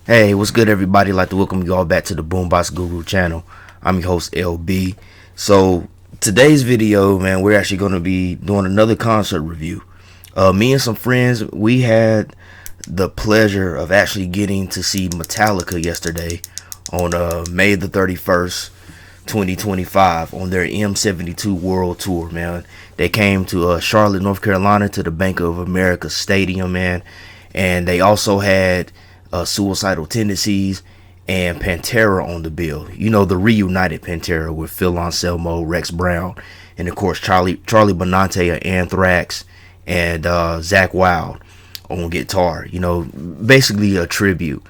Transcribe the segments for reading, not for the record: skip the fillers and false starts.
Hey, what's good, everybody? I'd like to welcome you all back to the Boombox Guru channel. I'm your host, LB. So, today's video, man, we're actually going to be doing another concert review. Me and some friends, we had the pleasure of actually getting to see Metallica yesterday on May the 31st, 2025, on their M72 World Tour, man. They came to Charlotte, North Carolina, to the Bank of America Stadium, man. And they also had Suicidal Tendencies and Pantera on the bill. You know, the reunited Pantera with Phil Anselmo, Rex Brown, and of course Charlie Benante of Anthrax, and Zakk Wylde on guitar. You know, basically a tribute.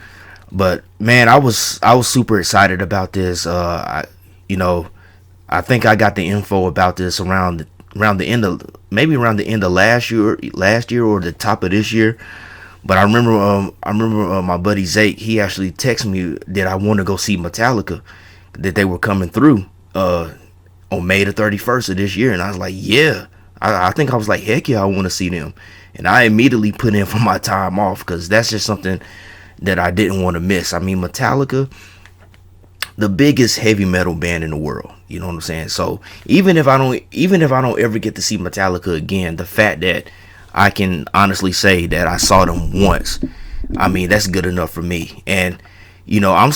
But man, I was super excited about this. You know, I think I got the info about this around the end of last year or the top of this year. But I remember my buddy Zake. He actually texted me that I want to go see Metallica, that they were coming through on May the 31st of this year, and I was like, yeah. I think I was like, heck yeah, I want to see them, and I immediately put in for my time off because that's just something that I didn't want to miss. I mean, Metallica, the biggest heavy metal band in the world. You know what I'm saying? So even if I don't ever get to see Metallica again, the fact that I can honestly say that I saw them once, I mean, that's good enough for me. And you know, I'm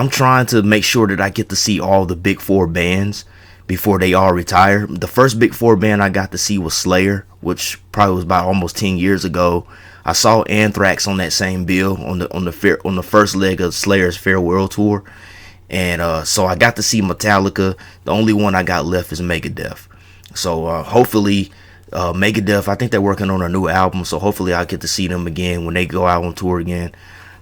trying to make sure that I get to see all the big four bands before they all retire. The first big four band I got to see was Slayer, which probably was about almost 10 years ago. I saw Anthrax on that same bill on the first leg of Slayer's farewell tour. And so I got to see Metallica. The only one I got left is Megadeth. So hopefully, Megadeth, I think they're working on a new album, so hopefully I'll get to see them again when they go out on tour again.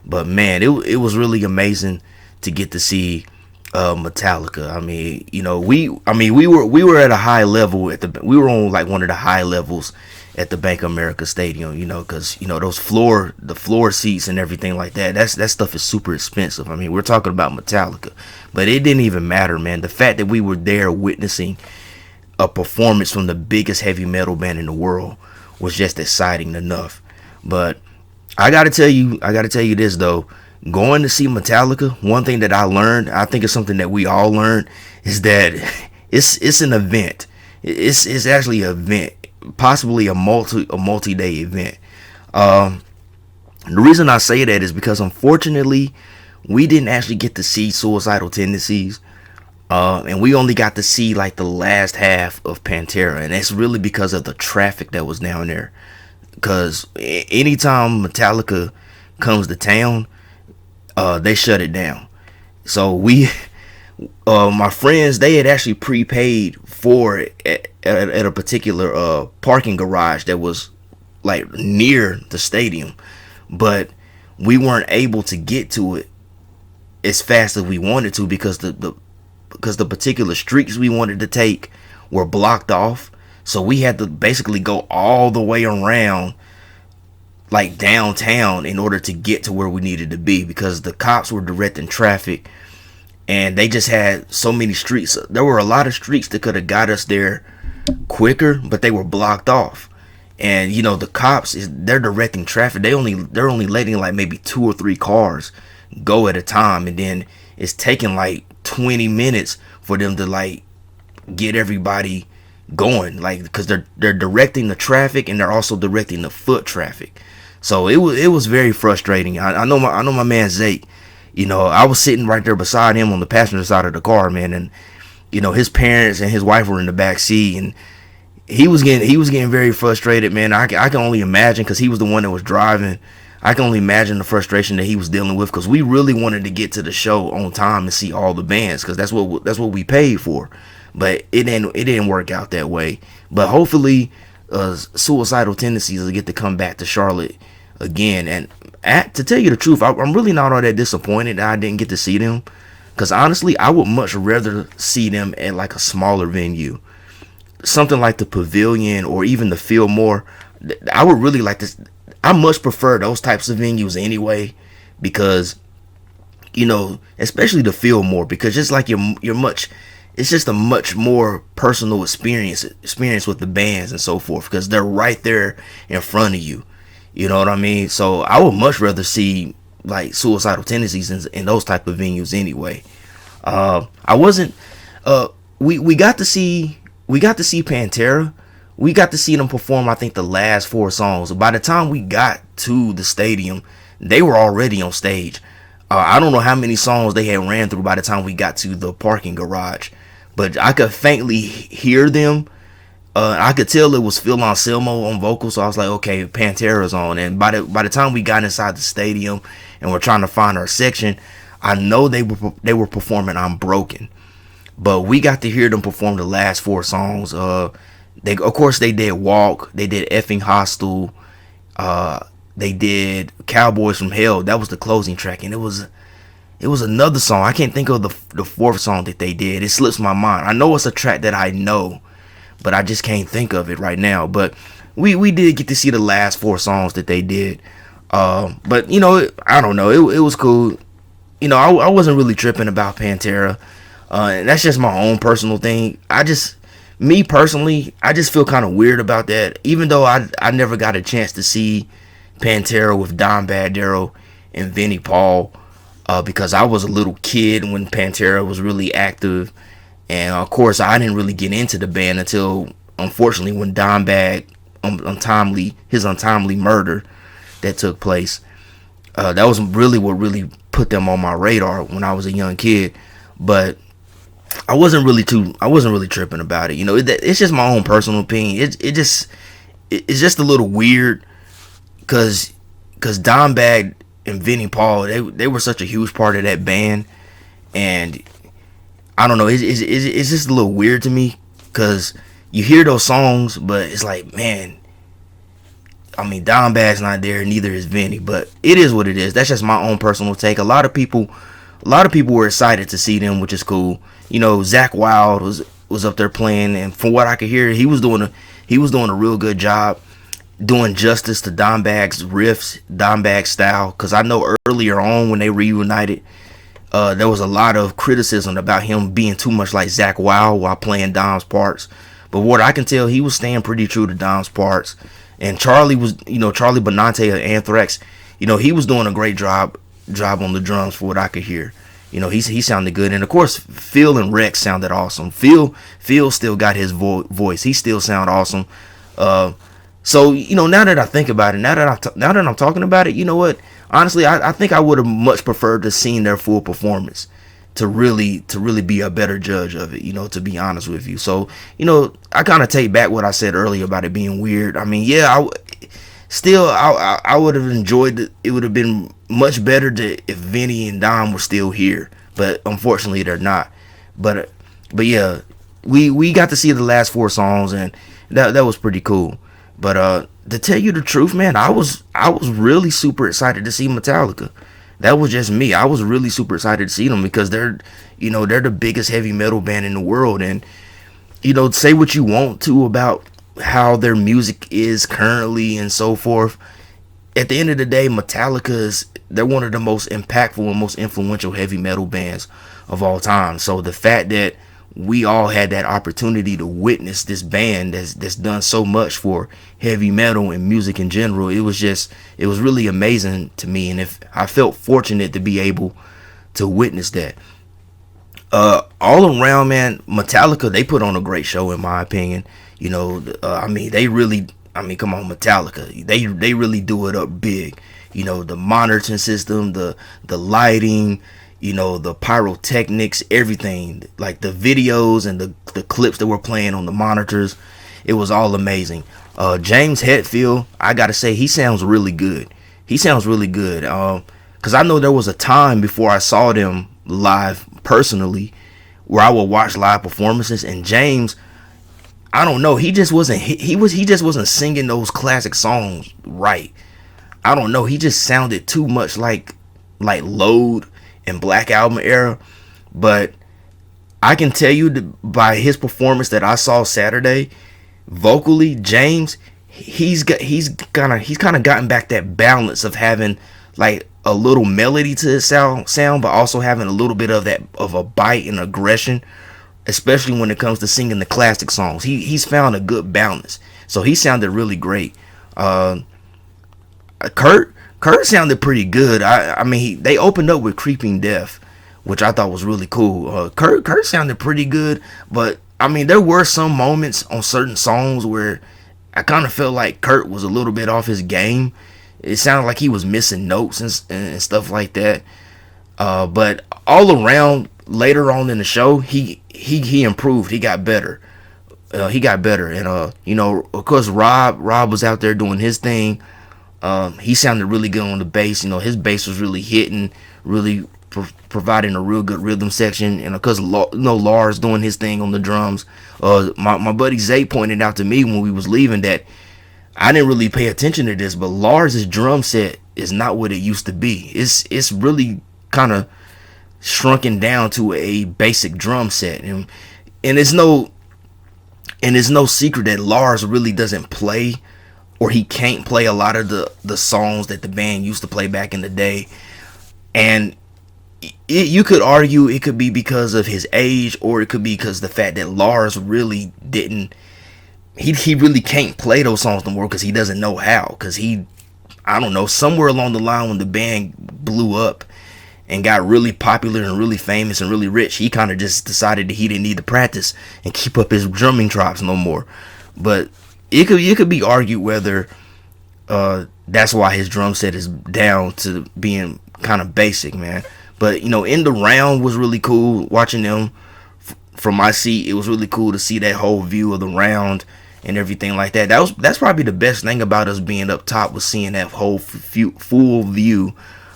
But man, it was really amazing to get to see Metallica. I mean, you know, we were at a high level we were on like one of the high levels at the Bank of America Stadium, you know, because you know the floor seats and everything like that. That stuff is super expensive. I mean, we're talking about Metallica, but it didn't even matter, man. The fact that we were there witnessing a performance from the biggest heavy metal band in the world was just exciting enough. But I gotta tell you this though. Going to see Metallica, one thing that I learned, I think it's something that we all learned, is that it's an event. It's actually an event, possibly a multi-day event. The reason I say that is because unfortunately we didn't actually get to see Suicidal Tendencies. And we only got to see like the last half of Pantera, and that's really because of the traffic that was down there. Because anytime Metallica comes to town, they shut it down. So my friends, they had actually prepaid for it at a particular parking garage that was like near the stadium, but we weren't able to get to it as fast as we wanted to because the particular streets we wanted to take were blocked off. So we had to basically go all the way around like downtown in order to get to where we needed to be because the cops were directing traffic and they just had so many streets. There were a lot of streets that could have got us there quicker, but they were blocked off. And you know, the cops, they're directing traffic. They're only letting like maybe 2 or 3 cars go at a time, and then it's taking like 20 minutes for them to like get everybody going, like because they're directing the traffic and they're also directing the foot traffic. So it was very frustrating. I know my man Zake. You know, I was sitting right there beside him on the passenger side of the car, man, and you know his parents and his wife were in the back seat, and he was getting very frustrated, man. I can only imagine because he was the one that was driving. I can only imagine the frustration that he was dealing with because we really wanted to get to the show on time and see all the bands because that's what we paid for. But it didn't work out that way. But hopefully, Suicidal Tendencies will get to come back to Charlotte again. And to tell you the truth, I'm really not all that disappointed that I didn't get to see them because honestly, I would much rather see them at like a smaller venue, something like the Pavilion or even the Fillmore. I would really like to. I much prefer those types of venues anyway, because you know, especially the Fillmore, because it's like you're much. It's just a much more personal experience with the bands and so forth because they're right there in front of you. You know what I mean? So I would much rather see like suicidal tendencies in those type of venues anyway. I wasn't. We got to see Pantera. We got to see them perform, I think, the last 4 songs. By the time we got to the stadium, they were already on stage. I don't know how many songs they had ran through by the time we got to the parking garage, but I could faintly hear them. I could tell it was Phil Anselmo on vocals, so I was like, okay, Pantera's on. And by the time we got inside the stadium and we're trying to find our section, I know they were performing "I'm Broken," but we got to hear them perform the last 4 songs. They did "Walk," they did "Effing Hostile," they did "Cowboys from Hell." That was the closing track, and it was another song. I can't think of the 4th song that they did. It slips my mind. I know it's a track that I know, but I just can't think of it right now. But we did get to see the last 4 songs that they did. But I don't know. It was cool. I wasn't really tripping about Pantera. And that's just my own personal thing. Me personally, I just feel kind of weird about that. Even though I never got a chance to see Pantera with Dimebag Darrell and Vinnie Paul, because I was a little kid when Pantera was really active. And of course, I didn't really get into the band until, unfortunately, when Dimebag his untimely murder that took place. That was really what really put them on my radar when I was a young kid. But I wasn't really tripping about it. It's just my own personal opinion. It's just a little weird because Dimebag and Vinnie Paul, they were such a huge part of that band, and I don't know. It's just a little weird to me because you hear those songs, but it's like, man, I mean, Dimebag's not there, neither is Vinny, but it is what it is. That's just my own personal take. A lot of people were excited to see them, which is cool. Zakk Wylde was up there playing, and from what I could hear, he was doing a real good job doing justice to Dimebag's riffs, Dimebag style. Because I know earlier on when they reunited, there was a lot of criticism about him being too much like Zakk Wylde while playing Dom's parts. But what I can tell, he was staying pretty true to Dom's parts. And Charlie Benante of Anthrax, he was doing a great job on the drums for what I could hear. He sounded good. And of course, Phil and Rex sounded awesome. Phil still got his voice. He still sound awesome. So now that I think about it, now that I'm talking about it, you know what? Honestly, I think I would have much preferred to seen their full performance to really be a better judge of it, to be honest with you. So, I kind of take back what I said earlier about it being weird. I mean, yeah, I would have enjoyed it. It would have been much better if Vinny and Dom were still here, but unfortunately they're not. But yeah, we got to see the last 4 songs, and that was pretty cool. But to tell you the truth, man, I was really super excited to see Metallica. That was just me. I was really super excited to see them because they're the biggest heavy metal band in the world. And, say what you want to about how their music is currently and so forth. At the end of the day, they're one of the most impactful and most influential heavy metal bands of all time. So the fact that we all had that opportunity to witness this band that's done so much for heavy metal and music in general, it was really amazing to me, and if I felt fortunate to be able to witness that. All around, man, Metallica, they put on a great show in my opinion. Come on, Metallica, they really do it up big. The monitoring system, the lighting, the pyrotechnics, everything, like the videos and the clips that were playing on the monitors, it was all amazing. James Hetfield, I gotta say, he sounds really good. Because I know there was a time before I saw them live personally where I would watch live performances, and James, I don't know, he just wasn't singing those classic songs right. I don't know, he just sounded too much like Load and Black Album era. But I can tell you by his performance that I saw Saturday, vocally, James, he's kind of gotten back that balance of having like a little melody to his sound, but also having a little bit of a bite and aggression, especially when it comes to singing the classic songs. He's found a good balance, so he sounded really great. Kurt Kurt sounded pretty good. I mean, they opened up with Creeping Death, which I thought was really cool. Kurt sounded pretty good, but I mean, there were some moments on certain songs where I kind of felt like Kurt was a little bit off his game. It sounded like he was missing notes and stuff like that. But all around, later on in the show, he improved. He got better. And you know, of course, Rob was out there doing his thing. He sounded really good on the bass. You know, his bass was really hitting, really providing a real good rhythm section. And of course, Lars doing his thing on the drums. My buddy Zay pointed out to me when we was leaving that I didn't really pay attention to this, but Lars's drum set is not what it used to be. It's really kind of shrunken down to a basic drum set, and it's no secret that Lars really doesn't play, or he can't play a lot of the songs that the band used to play back in the day. And you could argue it could be because of his age, or it could be because the fact that Lars really didn't, he really can't play those songs no more because he doesn't know how. Because I don't know, somewhere along the line when the band blew up and got really popular and really famous and really rich, he kind of just decided that he didn't need to practice and keep up his drumming chops no more. But it could be argued whether that's why his drum set is down to being kind of basic, man. But you know, In the Round was really cool. Watching them from my seat, it was really cool to see that whole view of the round and everything like that. That's probably the best thing about us being up top, was seeing that whole full view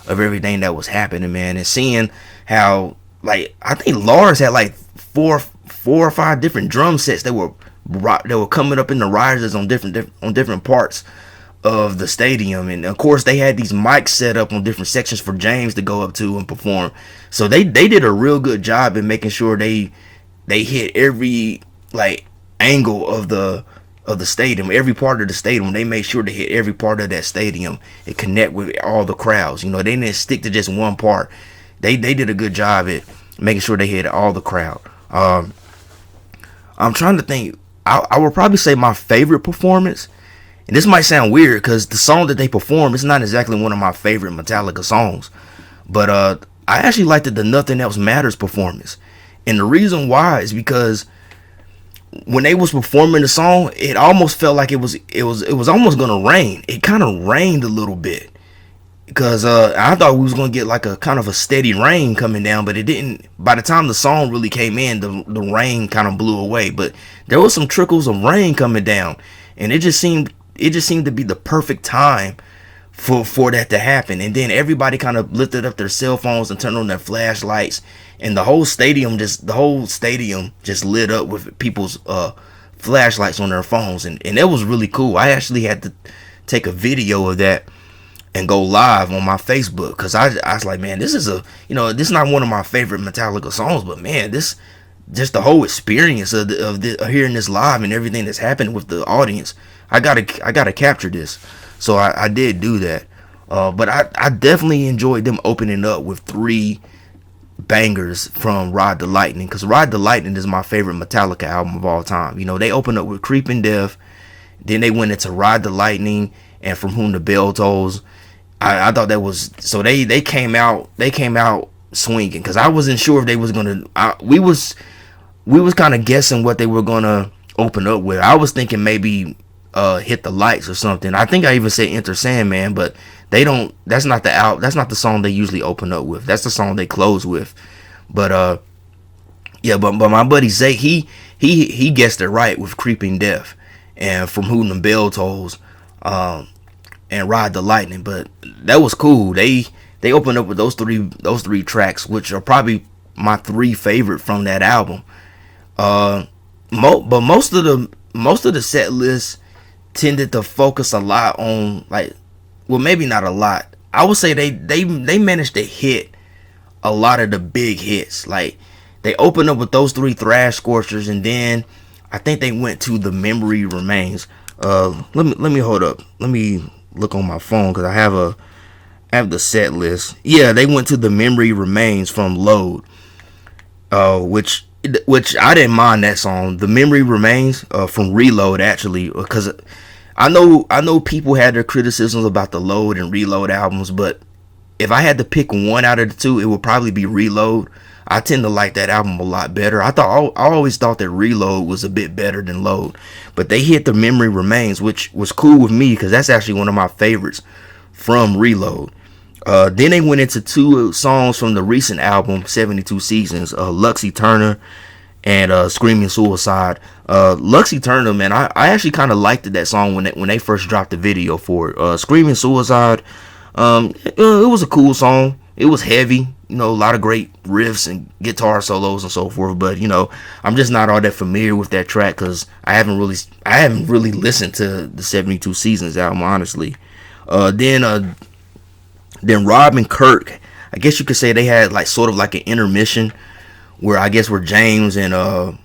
of everything that was happening, man, and seeing how, like, I think Lars had like four or five different drum sets that were coming up in the risers on different parts of the stadium. And of course they had these mics set up on different sections for James to go up to and perform. So they did a real good job in making sure they hit every like angle of the stadium, every part of the stadium. They made sure to hit every part of that stadium and connect with all the crowds. You know, they didn't stick to just one part. They did a good job at making sure they hit all the crowd. I'm trying to think. I would probably say my favorite performance, and this might sound weird because the song that they performed is not exactly one of my favorite Metallica songs, but I actually liked the Nothing Else Matters performance. And the reason why is because when they was performing the song, it almost felt like it was almost gonna rain. It kind of rained a little bit, because I thought we was gonna get like a kind of a steady rain coming down, but it didn't. By the time the song really came in, the rain kind of blew away. But there was some trickles of rain coming down, and it just seemed to be the perfect time for that to happen. And then everybody kind of lifted up their cell phones and turned on their flashlights, and the whole stadium just lit up with people's flashlights on their phones, and it was really cool. I actually had to take a video of that and go live on my Facebook, because I was like, man, this is this is not one of my favorite Metallica songs, but man, this just the whole experience of hearing this live and everything that's happened with the audience, I gotta capture this. So I did do that. But I definitely enjoyed them opening up with 3 bangers from Ride the Lightning, because Ride the Lightning is my favorite Metallica album of all time. You know, they opened up with Creeping Death, then they went into Ride the Lightning and From Whom the Bell Tolls. I thought that was, so they came out swinging, because I wasn't sure if they was gonna. We was kind of guessing what they were gonna open up with. I was thinking maybe Hit the Lights or something. I think I even said Enter Sandman, but they don't. That's not the song they usually open up with. That's the song they close with. But yeah, but my buddy Zay, he guessed it right with Creeping Death and From Whom the Bell Tolls, and Ride the Lightning. But that was cool. They opened up with those three tracks, which are probably my 3 favorite from that album. But most of the set list tended to focus a lot on, like, well, maybe not a lot. I would say they managed to hit a lot of the big hits. Like, they opened up with those 3 Thrash Scorchers, and then I think they went to The Memory Remains. Let me hold up. Let me look on my phone, because I have the set list. Yeah, they went to The Memory Remains from Load, which I didn't mind that song. The Memory Remains from Reload, actually, because I know people had their criticisms about the Load and Reload albums, but if I had to pick one out of the two, it would probably be Reload. I tend to like that album a lot better. I always thought that Reload was a bit better than Load, but they hit the Memory Remains, which was cool with me because that's actually one of my favorites from Reload. Then they went into two songs from the recent album, 72 Seasons, Luxie Turner and Screaming Suicide. Luxie Turner, man, I actually kind of liked that song when they first dropped the video for it. Screaming Suicide, it was a cool song. It was heavy, a lot of great riffs and guitar solos and so forth. But I'm just not all that familiar with that track because I haven't really listened to the 72 Seasons album, honestly. Then Rob and Kirk, I guess you could say they had like sort of like an intermission where James and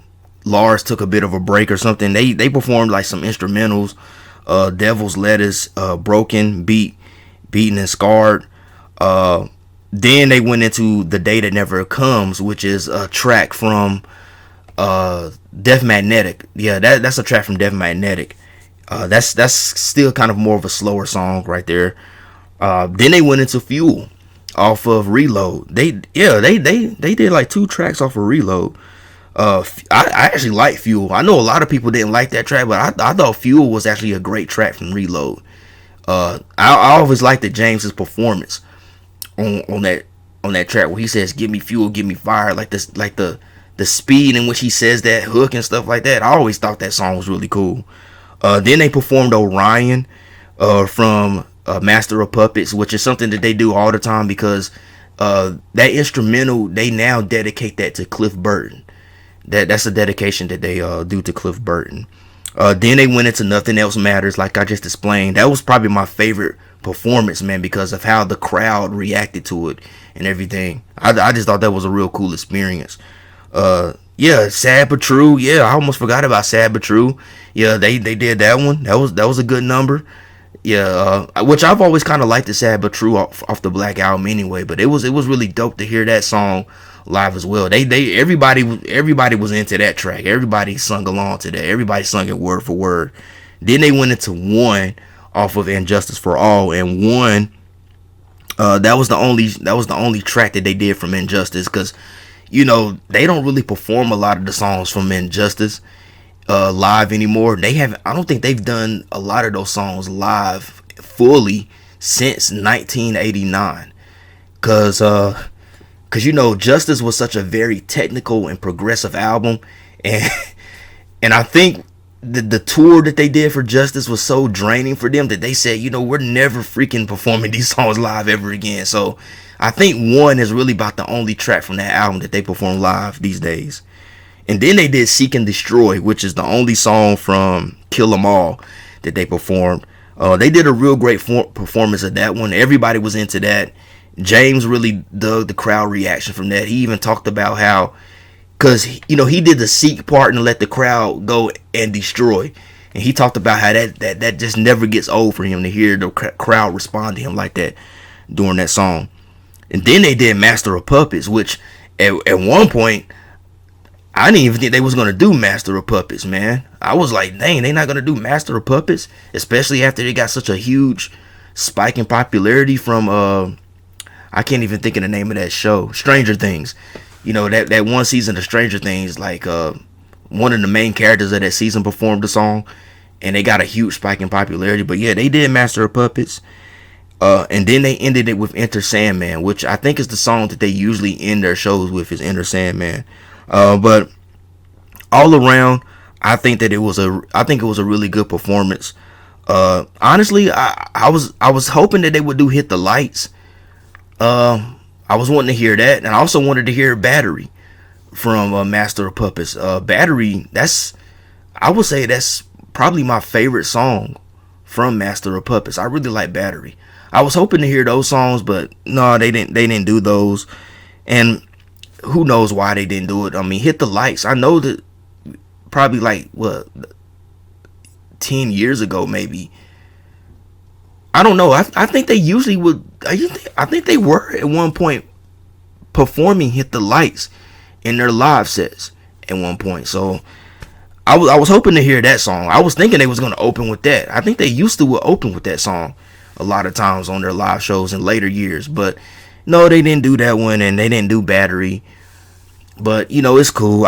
Lars took a bit of a break or something. They performed like some instrumentals, Devil's Lettuce, Broken, Beaten and Scarred. Then they went into The Day That Never Comes, which is a track from Death Magnetic. Yeah, that's a track from Death Magnetic. That's still kind of more of a slower song right there. Then they went into Fuel off of Reload. They did like 2 tracks off of Reload. I actually like Fuel. I know a lot of people didn't like that track, but I thought Fuel was actually a great track from Reload. I always liked the James's performance on that track where he says "Give me fuel, give me fire," like this, like the speed in which he says that hook and stuff like that. I always thought that song was really cool. Then they performed Orion from Master of Puppets, which is something that they do all the time because that instrumental, they now dedicate that to Cliff Burton. That's a dedication that they do to Cliff Burton. Then they went into Nothing Else Matters, like I just explained. That was probably my favorite performance, man, because of how the crowd reacted to it and everything. I just thought that was a real cool experience. Sad But True. Yeah, I almost forgot about Sad But True. Yeah, they did that one. That was a good number. Yeah, which I've always kind of liked the Sad But True off the Black Album anyway. But it was really dope to hear that song live as well. Everybody was into that track. Everybody sung along to that. Everybody sung it word for word. Then they went into One off of Injustice for All, and One that was the only track that they did from Injustice because they don't really perform a lot of the songs from Injustice live anymore. I don't think they've done a lot of those songs live fully since 1989 because Justice was such a very technical and progressive album, and I think the tour that they did for Justice was so draining for them that they said, we're never freaking performing these songs live ever again. So I think One is really about the only track from that album that they perform live these days. And then they did Seek and Destroy, which is the only song from Kill 'Em All that they performed. They did a real great performance of that one. Everybody was into that. James really dug the crowd reaction from that. He even talked about how, because he did the Seek part and let the crowd go and destroy, and he talked about how that just never gets old for him to hear the crowd respond to him like that during that song. And then they did Master of Puppets, which at one point I didn't even think they was gonna do Master of Puppets, man. I was like, dang, they not gonna do Master of Puppets, especially after they got such a huge spike in popularity from I can't even think of the name of that show, Stranger Things. That one season of Stranger Things, like one of the main characters of that season performed the song, and they got a huge spike in popularity. But yeah, they did Master of Puppets, and then they ended it with Enter Sandman, which I think is the song that they usually end their shows with, is Enter Sandman. But all around, I think it was a really good performance. Honestly, I was hoping that they would do Hit the Lights. I was wanting to hear that, and I also wanted to hear Battery from Master of Puppets. Battery, I would say that's probably my favorite song from Master of Puppets. I really like Battery. I was hoping to hear those songs, but no, they didn't do those, and who knows why they didn't do it. I mean, Hit the Lights, I know that probably like 10 years ago maybe. I don't know. I think they usually would. I think they were at one point performing Hit the Lights in their live sets at one point. So I was hoping to hear that song. I was thinking they was gonna open with that. I think they used to open with that song a lot of times on their live shows in later years, but no, they didn't do that one, and they didn't do Battery. But it's cool.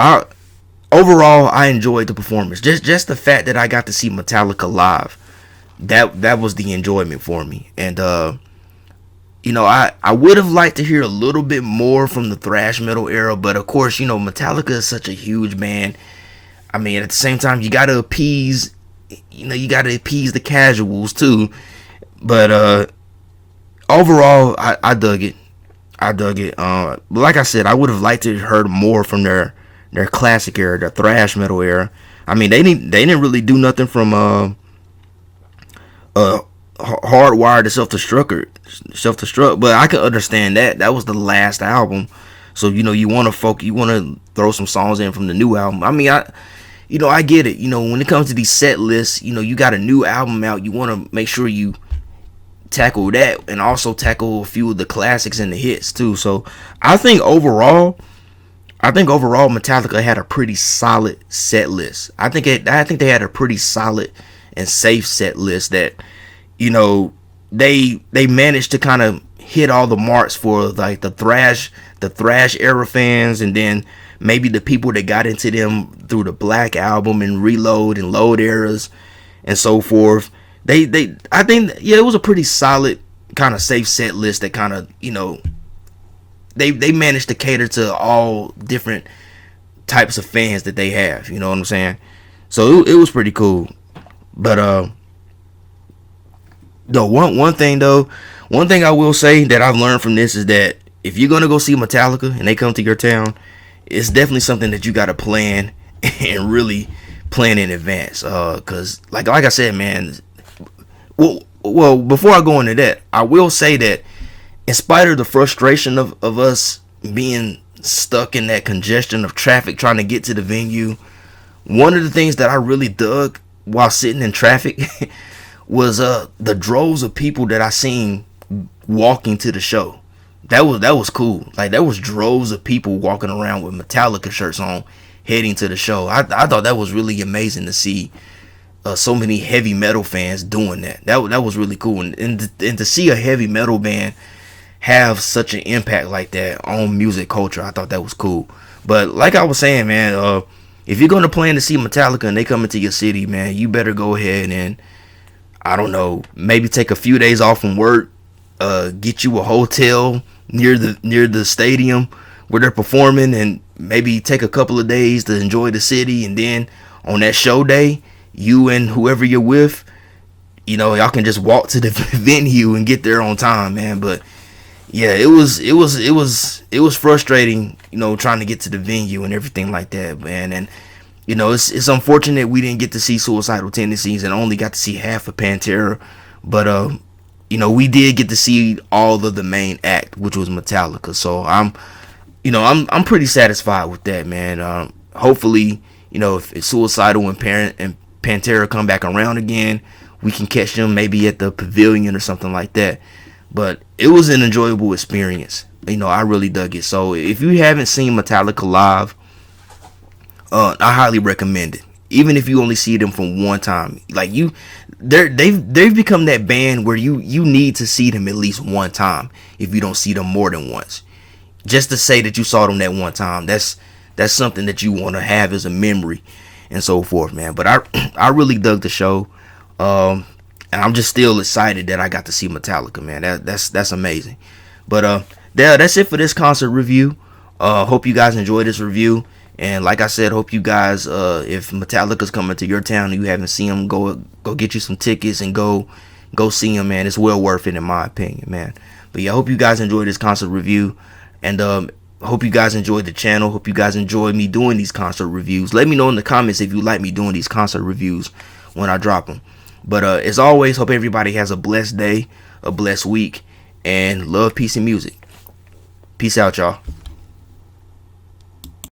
Overall, I enjoyed the performance. Just the fact that I got to see Metallica live, that was the enjoyment for me. And I would have liked to hear a little bit more from the thrash metal era, but of course, Metallica is such a huge band. I mean, at the same time, you gotta appease the casuals too. But overall, I dug it. But like I said, I would have liked to have heard more from their classic era, their thrash metal era. I mean, they didn't really do nothing from Hardwired to Self-Destruct, but I could understand that. That was the last album. So, you want to throw some songs in from the new album. I mean, I get it. When it comes to these set lists, you got a new album out, you want to make sure you tackle that and also tackle a few of the classics and the hits too. So I think overall Metallica had a pretty solid set list. I think they had a pretty solid and safe set list that they managed to kind of hit all the marks for like the thrash era fans, and then maybe the people that got into them through the Black Album and Reload and Load eras and so forth. I think it was a pretty solid kind of safe set list that kind of they managed to cater to all different types of fans that they have. You know what I'm saying? So it was pretty cool. But one thing I will say that I've learned from this is that if you're gonna go see Metallica and they come to your town, it's definitely something that you gotta plan and really plan in advance. Cause like I said, man. Well, before I go into that, I will say that in spite of the frustration of us being stuck in that congestion of traffic trying to get to the venue, one of the things that I really dug while sitting in traffic was the droves of people that I seen walking to the show. That was cool. Like, there was droves of people walking around with Metallica shirts on heading to the show. I thought that was really amazing to see. So many heavy metal fans doing that. That was really cool, and to see a heavy metal band have such an impact like that on music culture, I thought that was cool. But like I was saying, man, if you're gonna plan to see Metallica and they come into your city, man, you better go ahead and, I don't know, maybe take a few days off from work, get you a hotel near the stadium where they're performing, and maybe take a couple of days to enjoy the city, and then on that show day, you and whoever you're with, y'all can just walk to the venue and get there on time, man. But yeah, it was frustrating, trying to get to the venue and everything like that, man. And it's unfortunate we didn't get to see Suicidal Tendencies and only got to see half of Pantera, but we did get to see all of the main act, which was Metallica. So I'm pretty satisfied with that, man. Hopefully, if Suicidal and Pantera come back around again, we can catch them maybe at the Pavilion or something like that. But it was an enjoyable experience. I really dug it. So if you haven't seen Metallica live, I highly recommend it. Even if you only see them from one time, like they've become that band where you need to see them at least one time. If you don't see them more than once, just to say that you saw them that one time, that's something that you want to have as a memory and so forth, man. But I really dug the show, and I'm just still excited that I got to see Metallica, man. That's amazing. But that's it for this concert review. Hope you guys enjoyed this review, and like I said, hope you guys, if Metallica's coming to your town and you haven't seen them, go get you some tickets and go see them, man. It's well worth it in my opinion, man. But yeah, I hope you guys enjoyed this concert review, and hope you guys enjoyed the channel. Hope you guys enjoyed me doing these concert reviews. Let me know in the comments if you like me doing these concert reviews when I drop them. But as always, hope everybody has a blessed day, a blessed week, and love, peace, and music. Peace out, y'all.